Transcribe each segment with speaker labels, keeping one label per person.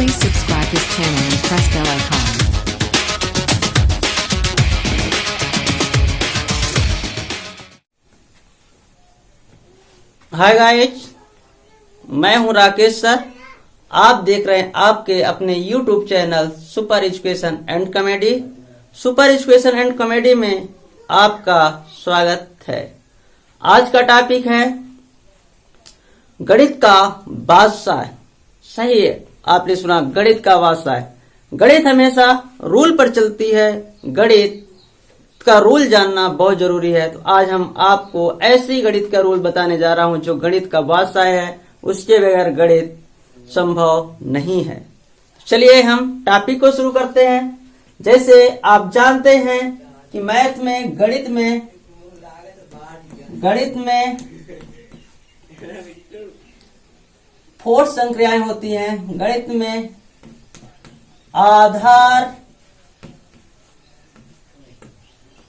Speaker 1: Please subscribe his channel and press bell icon.
Speaker 2: Hi guys, मैं हूं Rakesh sir. आप देख रहे हैं आपके अपने YouTube channel super education and comedy. Super education and comedy में आपका स्वागत है। आज का टॉपिक है गणित का बादशाह। सही है, आपने सुना, गणित का बादशाह। गणित हमेशा रूल पर चलती है। गणित का रूल जानना बहुत जरूरी है। तो आज हम आपको ऐसी गणित का रूल बताने जा रहा हूं जो गणित का बादशाह है। उसके बगैर गणित संभव नहीं है। चलिए हम टॉपिक को शुरू करते हैं। जैसे आप जानते हैं कि मैथ में गणित में 4 संक्रियाएं होती हैं। गणित में आधार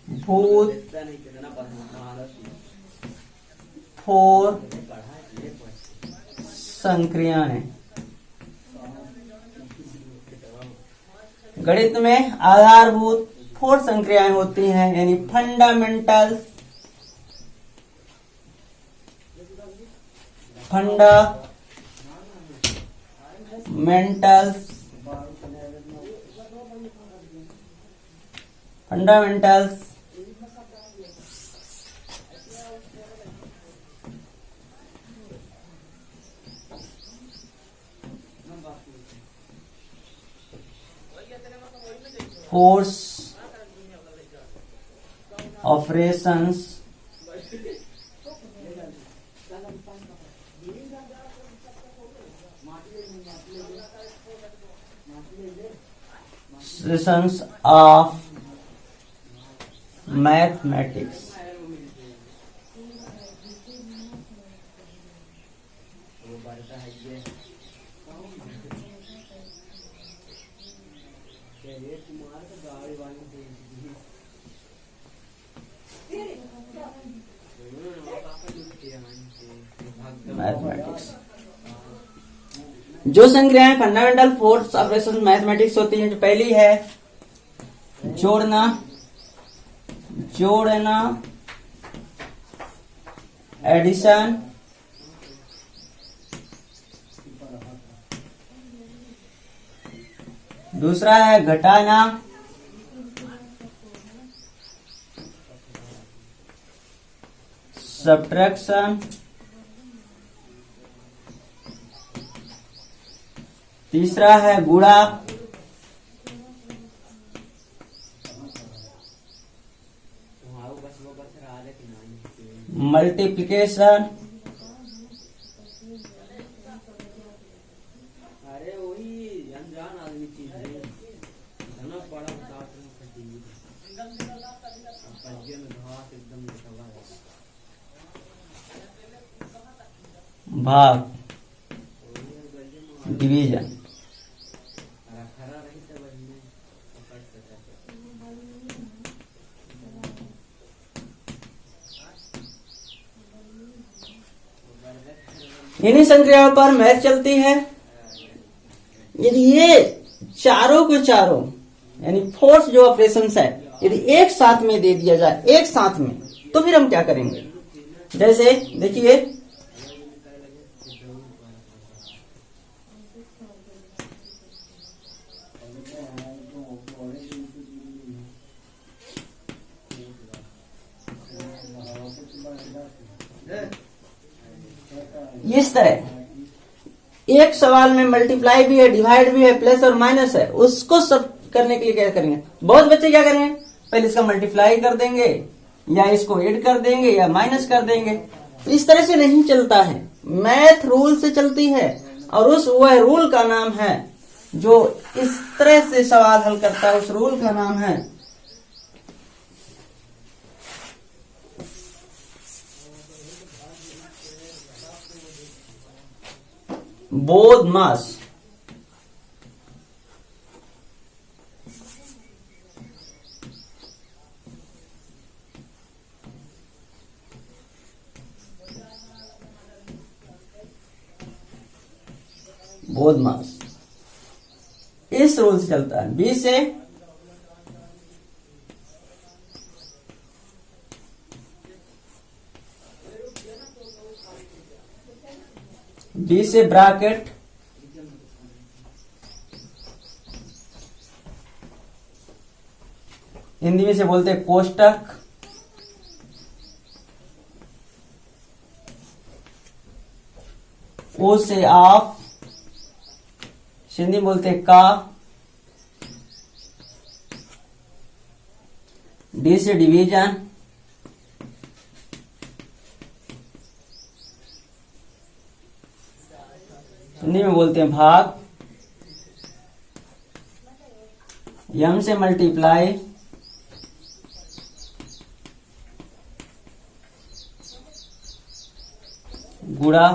Speaker 2: भूत 4 संक्रियाएं। गणित में आधारभूत 4 संक्रियाएं होती हैं, यानी fundamentals force operations of mathematics. Mathematics जो संक्रियाएं फंडामेंटल फोर्स ऑपरेशन मैथमेटिक्स होती हैं, जो पहली है जोड़ना एडिशन, दूसरा है घटाना, सब्ट्रैक्शन, तीसरा है गुणा, मल्टीप्लिकेशन, भाग, डिवीजन। इन्हीं संक्रियाओं पर मैथ चलती है। यदि ये चारों के चारों यानी फोर्स जो ऑपरेशंस है, यदि एक साथ में दे दिया जाए, एक साथ में, तो फिर हम क्या करेंगे? जैसे देखिए, इस तरह एक सवाल में मल्टीप्लाई भी है, डिवाइड भी है, प्लस और माइनस है। उसको सब करने के लिए क्या करेंगे? बहुत बच्चे क्या करेंगे, पहले इसका मल्टीप्लाई कर देंगे, या इसको ऐड कर देंगे, या माइनस कर देंगे। तो इस तरह से नहीं चलता है। मैथ रूल से चलती है, और वह रूल का नाम है जो इस तरह से सवाल हल करता है। उस रूल का नाम है बोधमास। बोधमास। इस रूल से चलता है। बी से ब्रैकेट, हिंदी में से बोलते हैं कोष्टक, ओ से ऑफ, हिंदी में बोलते हैं का, डी से डिवीजन, हिंदी में बोलते हैं भाग, यम से मल्टीप्लाई, गुणा,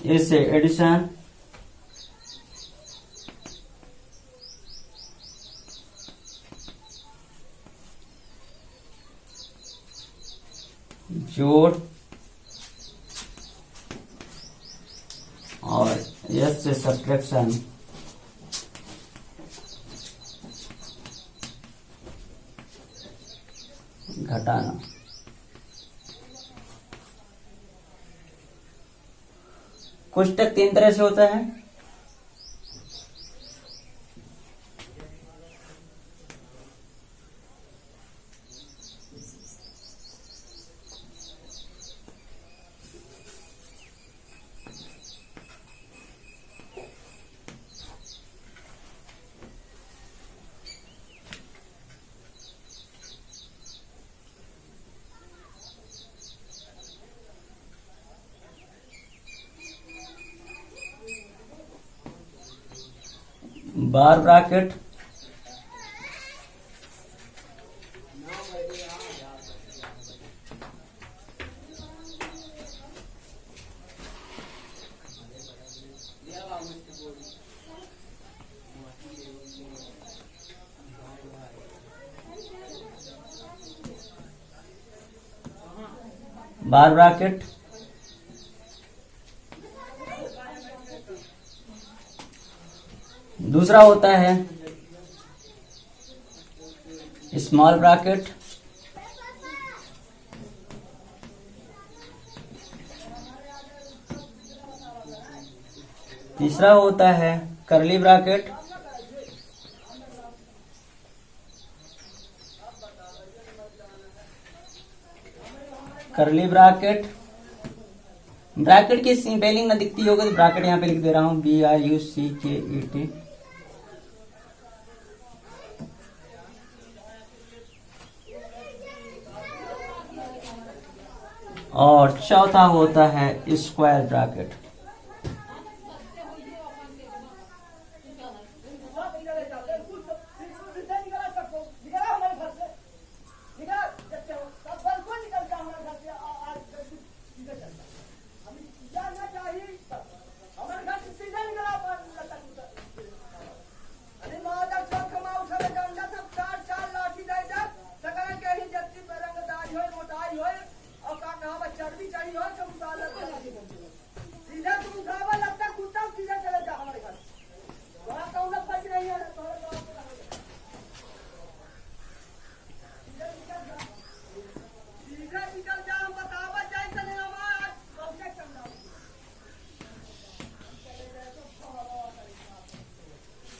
Speaker 2: ए से एडिशन, जोड़, और एस से सब्ट्रैक्शन, घटाना। कोष्टक 3 तरह से होता है। बार ब्रैकेट, बार ब्रैकेट, दूसरा होता है स्मॉल ब्रैकेट, तीसरा होता है curly bracket, curly bracket. Bracket की स्पेलिंग ना दिखती होगी तो ब्रैकेट यहां पे लिख दे रहा हूं, BRUCKET। और चौथा होता है स्क्वायर ब्रैकेट।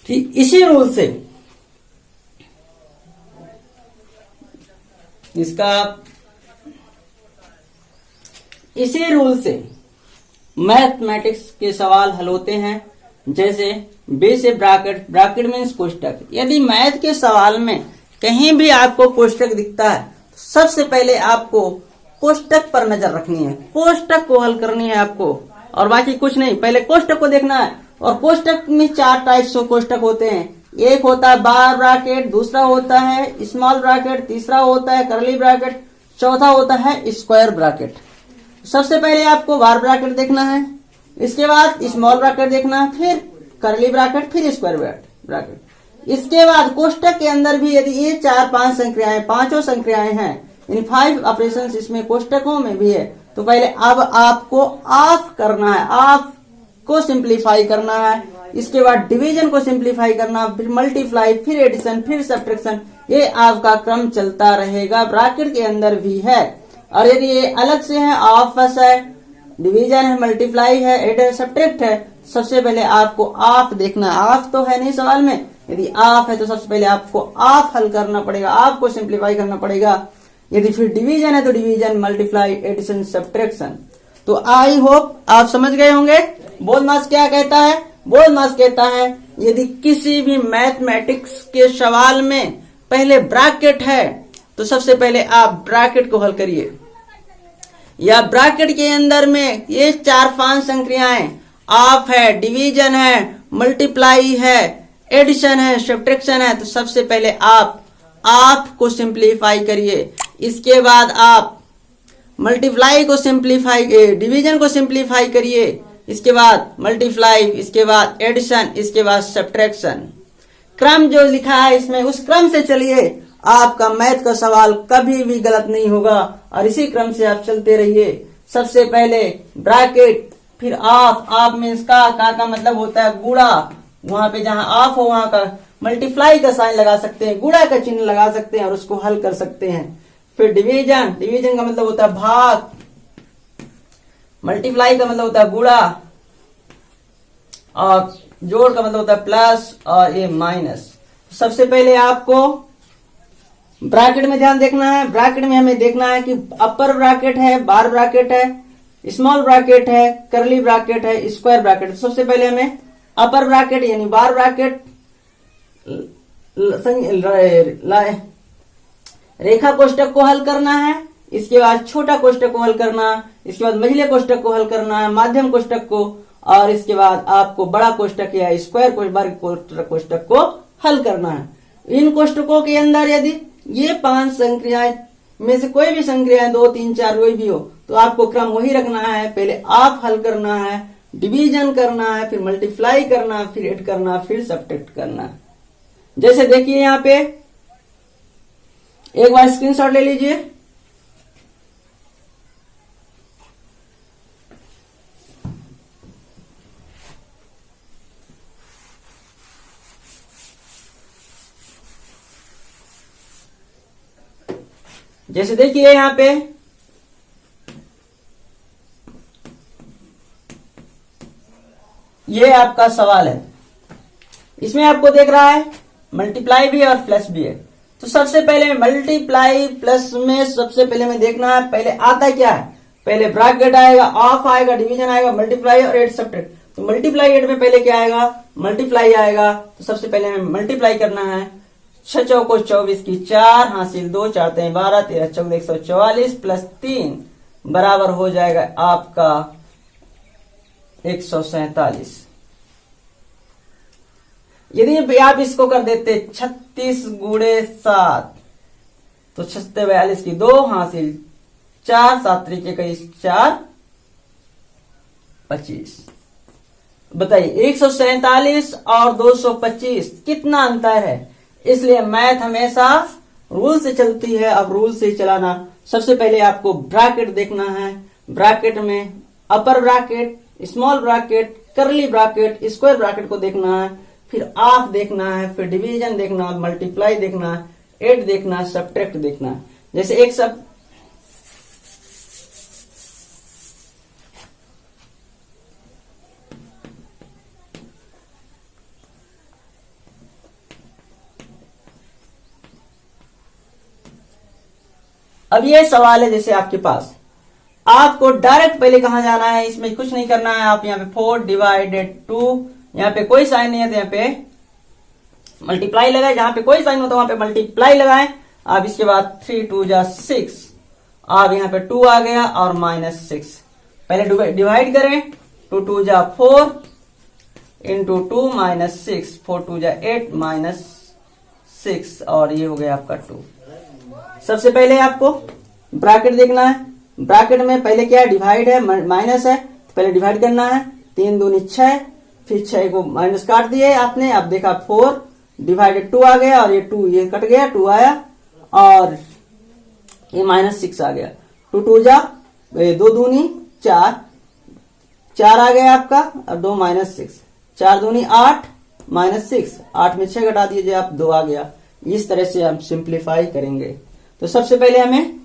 Speaker 2: ठीक इसी रूल से मैथमेटिक्स के सवाल हल होते हैं। जैसे बी से ब्रैकेट, ब्रैकेट मीन्स कोष्टक। यदि मैथ के सवाल में कहीं भी आपको कोष्टक दिखता है तो सबसे पहले आपको कोष्टक पर नजर रखनी है, कोष्टक को हल करनी है आपको, और बाकी कुछ नहीं, पहले कोष्टक को देखना है। और कोष्टक में 4 टाइप्स के कोष्टक होते हैं। एक होता है बार ब्रैकेट, दूसरा होता है स्मॉल ब्रैकेट, तीसरा होता है कर्ली ब्रैकेट, चौथा होता है स्क्वायर ब्रैकेट। सबसे पहले आपको बार ब्रैकेट देखना है, इसके बाद स्मॉल ब्रैकेट देखना है, फिर कर्ली ब्रैकेट, फिर स्क्वायर ब्रैकेट। इसके बाद कोष्टक के अंदर भी यदि ये 4-5 संक्रियाएं, पांचों संक्रियाएं हैं, इन 5 ऑपरेशंस इसमें कोष्टकों में भी है, तो पहले अब आपको ऑफ करना है, ऑफ को सिंप्लीफाई करना है, इसके बाद डिवीजन को सिंप्लीफाई करना, फिर मल्टीप्लाई, फिर एडिशन, फिर सब्ट्रैक्शन। ये आपका क्रम चलता रहेगा, ब्रैकेट के अंदर भी है। और यदि ये अलग से है, ऑफ है, डिवीजन है, मल्टीप्लाई है, एड है, सब्ट्रैक्ट है, सबसे पहले आपको ऑफ देखना है। ऑफ तो है नहीं सवाल में, यदि ऑफ है तो सबसे पहले आपको ऑफ हल करना पड़ेगा, ऑफ को सिंप्लीफाई करना पड़ेगा। यदि फिर डिवीजन है तो डिवीजन, मल्टीप्लाई, एडिशन, सब्ट्रैक्शन। तो आई होप आप समझ गए होंगे। बोधमास क्या कहता है? बोधमास कहता है यदि किसी भी मैथमेटिक्स के सवाल में पहले ब्रैकेट है तो सबसे पहले आप ब्रैकेट को हल करिए, या ब्रैकेट के अंदर में ये 4-5 संक्रियाएं ऑफ है, डिवीजन है, मल्टीप्लाई है, एडिशन है, सब्ट्रैक्शन है, तो सबसे पहले आप ऑफ को सिंप्लीफाई करिए। इसके बाद आप मल्टीप्लाई को सिंप्लीफाई, डिवीजन को सिंप्लीफाई करिए, इसके बाद मल्टीप्लाई, इसके बाद एडिशन, इसके बाद सब्ट्रैक्शन। क्रम जो लिखा है इसमें उस क्रम से चलिए, आपका मैथ का सवाल कभी भी गलत नहीं होगा। और इसी क्रम से आप चलते रहिए। सबसे पहले ब्रैकेट, फिर ऑफ। ऑफ मीन्स का मतलब होता है गुणा, वहां पे जहां ऑफ हो वहां का मल्टीप्लाई का साइन लगा सकते हैं, गुणा का चिन्ह लगा सकते हैं और उसको हल कर सकते हैं। फिर डिवीजन, डिवीजन का मतलब होता है भाग, मल्टीप्लाई का मतलब होता है गुणा, और जोड़ का मतलब होता है प्लस, और ये माइनस। सबसे पहले आपको ब्रैकेट में ध्यान देखना है। ब्रैकेट में हमें देखना है कि अपर ब्रैकेट है, बार ब्रैकेट है, स्मॉल ब्रैकेट है, करली ब्रैकेट है, स्क्वायर ब्रैकेट। सबसे पहले हमें अपर ब्रैकेट यानी बार ब्रैकेट, रेखा कोष्टक को हल करना है, इसके बाद छोटा कोष्टक को हल करना, इसके बाद मझले कोष्टक को हल करना है, माध्यम कोष्टक को, और इसके बाद आपको बड़ा कोष्टक या स्क्वायर वर्ग कोष्टक को हल करना है। इन कोष्टकों के अंदर यदि ये 5 संक्रियाएं में से कोई भी संक्रियाएं 2, 3, 4 कोई भी हो तो आपको क्रम वही रखना है। पहले ऑफ हल करना है, डिवीजन करना है, फिर मल्टीप्लाई करना, फिर एड करना, फिर सब्ट्रैक्ट करना। जैसे देखिए यहाँ पे एक बार स्क्रीनशॉट ले लीजिए। जैसे देखिए यहाँ पे ये आपका सवाल है, इसमें आपको देख रहा है मल्टीप्लाई भी और प्लस भी है। तो सबसे पहले मल्टीप्लाई प्लस में सबसे पहले हमें देखना है पहले आता क्या है। पहले ब्रैकेट आएगा, ऑफ आएगा, डिवीजन आएगा, मल्टीप्लाई और एड सब्ट्रैक्ट। तो मल्टीप्लाई एड में पहले क्या आएगा? मल्टीप्लाई आएगा। तो सबसे पहले हमें मल्टीप्लाई करना है। 6 चौको 24 की 4 हासिल 2 4 3 12 13 14 144 प्लस 3 बराबर हो जाएगा आपका 147। यदि आप इसको कर देते 36 गुणे 7 तो 46 की 2 हासिल 4 7 3 21 4 25। बताइए 147 और 225 कितना अंतर है। इसलिए मैथ हमेशा रूल से चलती है। अब रूल से चलाना, सबसे पहले आपको ब्रैकेट देखना है। ब्रैकेट में upper bracket, small bracket, curly bracket, square bracket को देखना है, फिर ऑफ देखना है, फिर डिवीजन देखना, मल्टीप्लाई देखना, एड देखना, सब्ट्रैक्ट देखना। जैसे एक सब अब ये सवाल है, जैसे आपके पास आपको डायरेक्ट पहले कहां जाना है, इसमें कुछ नहीं करना है। आप यहाँ पे 4 डिवाइडेड 2, यहाँ पे कोई साइन नहीं है तो यहाँ पे मल्टीप्लाई लगाए, जहां पे कोई साइन होता है वहां पे मल्टीप्लाई लगाए। अब इसके बाद 3 2 जा 6, अब यहाँ पे 2 आ गया और -6। पहले डिवाइड करें, 2 2 जा 4 इंटू 2 -6, 4 2 जा 8 -6 और ये हो गया आपका 2। सबसे पहले आपको ब्रैकेट देखना है। ब्रैकेट में पहले क्या है? डिवाइड है, माइनस है, तो पहले डिवाइड करना है। 3 दूनी 6, फिर 6 को माइनस काट दिए आपने। अब देखा 4 डिवाइडेड 2 आ गया और ये 2 ये कट गया, 2 आया और ये -6 आ गया। 2 2 जा 2 दूनी 4 4 आ गया आपका, और 2 माइनस 6, 4 दूनी 8 माइनस 6, 8 में 6 घटा दीजिए आप, 2 आ गया। इस तरह से हम सिंप्लीफाई करेंगे। तो सबसे पहले हमें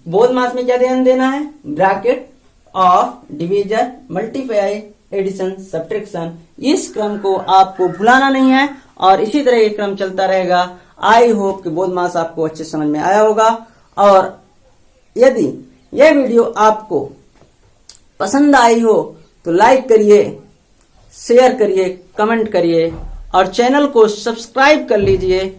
Speaker 2: बोध मास में क्या ध्यान देना है, bracket of division multiply addition subtraction, इस क्रम को आपको भुलाना नहीं है और इसी तरह ये क्रम चलता रहेगा। आई होप कि बोध मास आपको अच्छे समझ में आया होगा। और यदि यह वीडियो आपको पसंद आई हो तो लाइक करिए, शेयर करिए, कमेंट करिए और चैनल को सब्सक्राइब कर लीजिए।